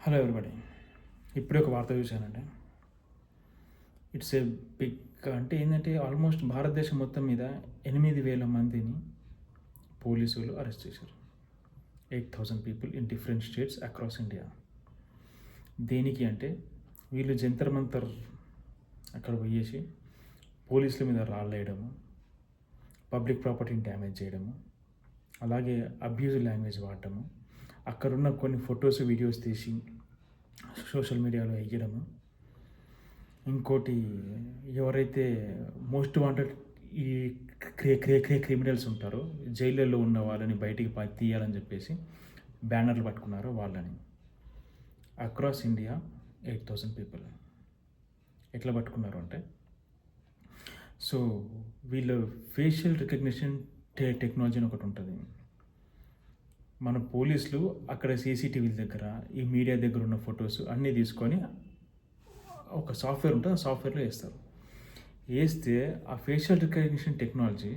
Hello everybody. ఇప్పుడే ఒక వార్త చూశానండి. ఇట్స్ ఏ బిగ్ అంటే ఏంటంటే ఆల్మోస్ట్ భారతదేశం మొత్తం మీద 8,000 మందిని పోలీసులు అరెస్ట్ చేశారు. 8,000 people in different states across India. దేనికి అంటే వీళ్ళు జంతర్ మంతర్ అక్కడ పోయేసి పోలీసుల మీద రాళ్ళు వేయడము, పబ్లిక్ ప్రాపర్టీని డ్యామేజ్ చేయడము, అలాగే అబ్యూజ్ లాంగ్వేజ్ వాడటము, అక్కడున్న కొన్ని ఫొటోస్ వీడియోస్ తీసి సోషల్ మీడియాలో వేయడము. ఇంకోటి, ఎవరైతే మోస్ట్ వాంటెడ్ ఈ క్రిమినల్స్ ఉంటారో, జైళ్ళల్లో ఉన్న వాళ్ళని బయటికి తీయాలని చెప్పేసి బ్యానర్లు పట్టుకున్నారో వాళ్ళని అక్రాస్ ఇండియా 8,000 పీపుల్ ఎట్లా పట్టుకున్నారు అంటే, సో వీళ్ళు ఫేషియల్ రికగ్నిషన్ టెక్నాలజీ అని ఒకటి ఉంటుంది. మన పోలీసులు అక్కడ సీసీటీవీల దగ్గర, ఈ మీడియా దగ్గర ఉన్న ఫొటోస్ అన్నీ తీసుకొని ఒక సాఫ్ట్వేర్ ఉంటుంది, ఆ సాఫ్ట్వేర్లో వేస్తారు. వేస్తే ఆ ఫేషియల్ రికగ్నిషన్ టెక్నాలజీ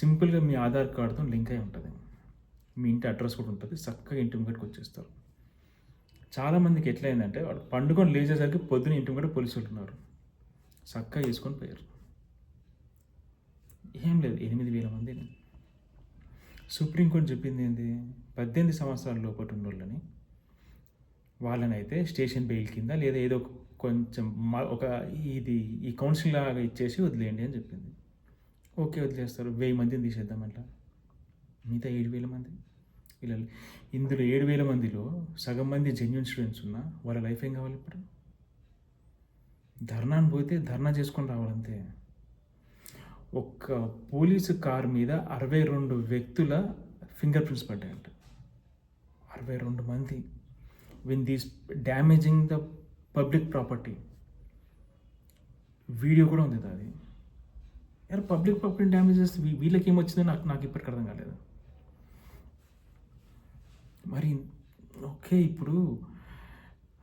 సింపుల్గా మీ ఆధార్ కార్డుతో లింక్ అయి ఉంటుంది. మీ ఇంటి అడ్రస్ కూడా ఉంటుంది, చక్కగా ఇంటి ముంగడికి వచ్చేస్తారు. చాలామందికి ఎట్లయిందంటే, వాడు పండుగను లేచేసరికి పొద్దున ఇంటి ముంగట పోలీసులు ఉన్నారు, చక్కగా వేసుకొని పోయారు. ఏం లేదు, 8,000 మందిని. సుప్రీంకోర్టు చెప్పింది ఏంటి, 18 సంవత్సరాల లోపల ఉన్న వాళ్ళని అయితే స్టేషన్ బెయిల్ కింద లేదా ఏదో కొంచెం ఒక ఈ కౌన్సిలింగ్ లాగా ఇచ్చేసి వదిలేయండి అని చెప్పింది. ఓకే, వదిలేస్తారు. 1000 మందిని తీసేద్దాం అట్లా, మిగతా 7,000 మంది ఇలా. ఇందులో 7,000 మందిలో సగం మంది జెన్యున్ స్టూడెంట్స్ ఉన్నా వాళ్ళ లైఫ్ ఏం కావాలి ఇప్పుడు? ధర్నాను పోతే ధర్నా చేసుకొని రావాలంతే. ఒక్క పోలీసు కారు మీద 62 వ్యక్తుల ఫింగర్ ప్రింట్స్ పడ్డాయంట. 62 మంది. Win these damaging the public property. Video కూడా ఉంది అది. ఎవరు పబ్లిక్ ప్రాపర్టీ డ్యామేజ్ చేస్తే వీళ్ళకి ఏమొచ్చిందో నాకు ఇప్పటికి అర్థం కాలేదు. మరి ఓకే, ఇప్పుడు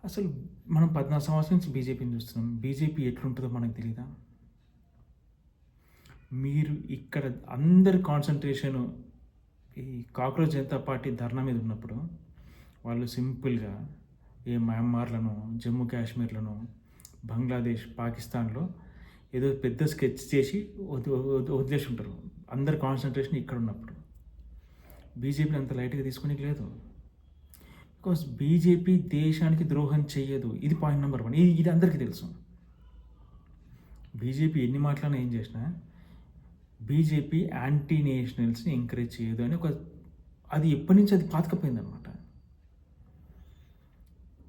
అసలు మనం 14 సంవత్సరాల నుంచి బీజేపీని చూస్తున్నాం. బీజేపీ ఎట్లుంటుందో మనకు తెలీదా? మీరు ఇక్కడ అందరి కాన్సన్ట్రేషను ఈ కాక్రోచ్ జనతా పార్టీ ధర్నా మీద ఉన్నప్పుడు వాళ్ళు సింపుల్గా ఏ మయన్మార్లను, జమ్మూ కాశ్మీర్లను, బంగ్లాదేశ్, పాకిస్తాన్లో ఏదో పెద్ద స్కెచ్ చేసి వదిలేసి ఉంటారు. అందరి కాన్సన్ట్రేషన్ ఇక్కడ ఉన్నప్పుడు బీజేపీని అంత లైట్గా తీసుకునే లేదు. బికాస్ బీజేపీ దేశానికి ద్రోహం చెయ్యదు. ఇది పాయింట్ నెంబర్ 1. ఇది అందరికీ తెలుసు. బీజేపీ ఎన్ని మాటలను ఏం చేసినా బీజేపీ యాంటీ నేషనల్స్ని ఎంకరేజ్ చేయదు అని అది ఎప్పటి నుంచి అది పాతకపోయిందనమాట.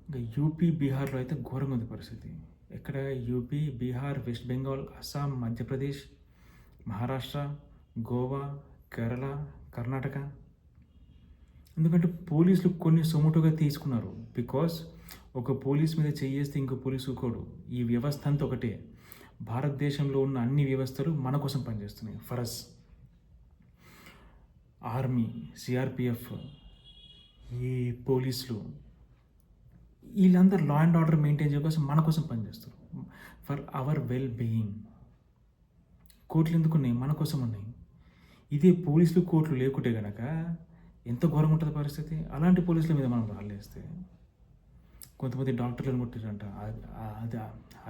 ఇంకా యూపీ, బీహార్లో అయితే ఘోరంగా ఉంది పరిస్థితి. ఎక్కడ యూపీ, బీహార్, వెస్ట్ బెంగాల్, అస్సాం, మధ్యప్రదేశ్, మహారాష్ట్ర, గోవా, కేరళ, కర్ణాటక. ఎందుకంటే పోలీసులు కొన్ని సొముటుగా తీసుకున్నారు. బికాస్ ఒక పోలీస్ మీద చేయేస్తే ఇంకో పోలీసు ఊకోడు. ఈ వ్యవస్థ అంతా ఒకటే. భారతదేశంలో ఉన్న అన్ని వ్యవస్థలు మన కోసం పనిచేస్తున్నాయి. ఫరస్, ఆర్మీ, సిఆర్పిఎఫ్, ఈ పోలీసులు, వీళ్ళందరూ లా అండ్ ఆర్డర్ మెయింటైన్ చేయడం కోసం మన కోసం పనిచేస్తారు. For hour well being. కోర్టులు ఎందుకు ఉన్నాయి? మన కోసం ఉన్నాయి. ఇదే పోలీసులు, కోర్టులు లేకుంటే కనుక ఎంత ఘోరంగా ఉంటుంది పరిస్థితి. అలాంటి పోలీసుల మీద మనం రాళ్ళేస్తే కొంతమంది డాక్టర్లను కొట్టారంట.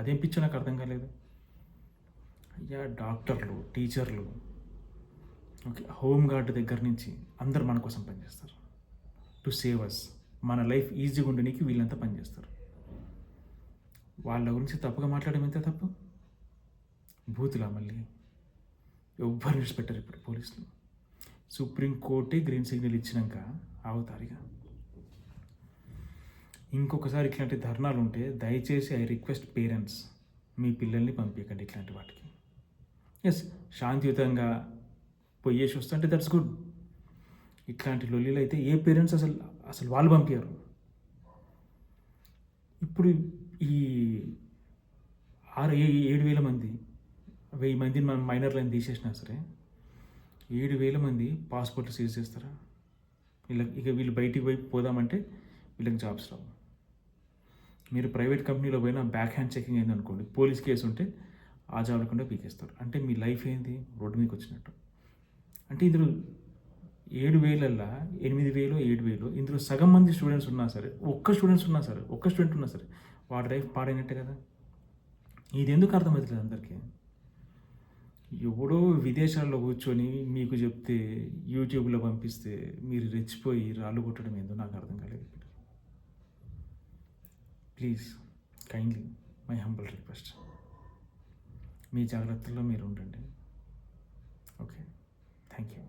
అదేం పిచ్చో నాకు అర్థం కాలేదు. అయ్యా, డాక్టర్లు, టీచర్లు, ఓకే, హోంగార్డ్ దగ్గర నుంచి అందరు మన కోసం పనిచేస్తారు. To save us. మన లైఫ్ ఈజీగా ఉండడానికి వీళ్ళంతా పనిచేస్తారు. వాళ్ళ గురించి తప్పుగా మాట్లాడడం ఎంత తప్పు? బూతులా మళ్ళీ ఎవ్వరు విడిచిపెట్టారు ఇప్పుడు పోలీసులు. సుప్రీంకోర్టే గ్రీన్ సిగ్నల్ ఇచ్చినాక ఆగుతారుగా. ఇంకొకసారి ఇట్లాంటి ధర్నాలు ఉంటే దయచేసి ఐ రిక్వెస్ట్ పేరెంట్స్, మీ పిల్లల్ని పంపించకండి ఇట్లాంటి వాటికి. ఎస్, శాంతియుతంగా పోయేసి వస్తుంటే దట్స్ గుడ్. ఇట్లాంటి లొల్లీలు అయితే ఏ పేరెంట్స్ అసలు వాళ్ళు పంపించారు. ఇప్పుడు ఈ 7,000 మంది, 1000 మందిని మనం మైనర్లను తీసేసినా సరే 7,000 మంది పాస్పోర్ట్లు సీజ్ చేస్తారా? వీళ్ళు బయటికి పోయి పోదామంటే వీళ్ళకి జాబ్స్ రావు. మీరు ప్రైవేట్ కంపెనీలో పోయినా బ్యాక్ హ్యాండ్ చెకింగ్ అయింది అనుకోండి, పోలీస్ కేసు ఉంటే ఆ జాబ్ లేకుండా పీకేస్తారు. అంటే మీ లైఫ్ ఏంది? రోడ్డు మీకు వచ్చినట్టు. అంటే ఇందులో 7,000ల్లో 8,000 7,000 ఇందులో సగం మంది స్టూడెంట్స్ ఉన్నా సరే, ఒక్క స్టూడెంట్ ఉన్నా సరే వాడి లైఫ్ పాడైనట్టే కదా. ఇది ఎందుకు అర్థమవుతలేదు అందరికీ? ఎవడో విదేశాల్లో కూర్చొని మీకు చెప్తే, యూట్యూబ్లో పంపిస్తే మీరు రెచ్చిపోయి రాళ్ళు కొట్టడం ఏందో నాకు అర్థం కాలేదు. Please kindly my humble request, మీ జాగ్రత్తల్లో మీరు ఉండండి. Okay, thank you.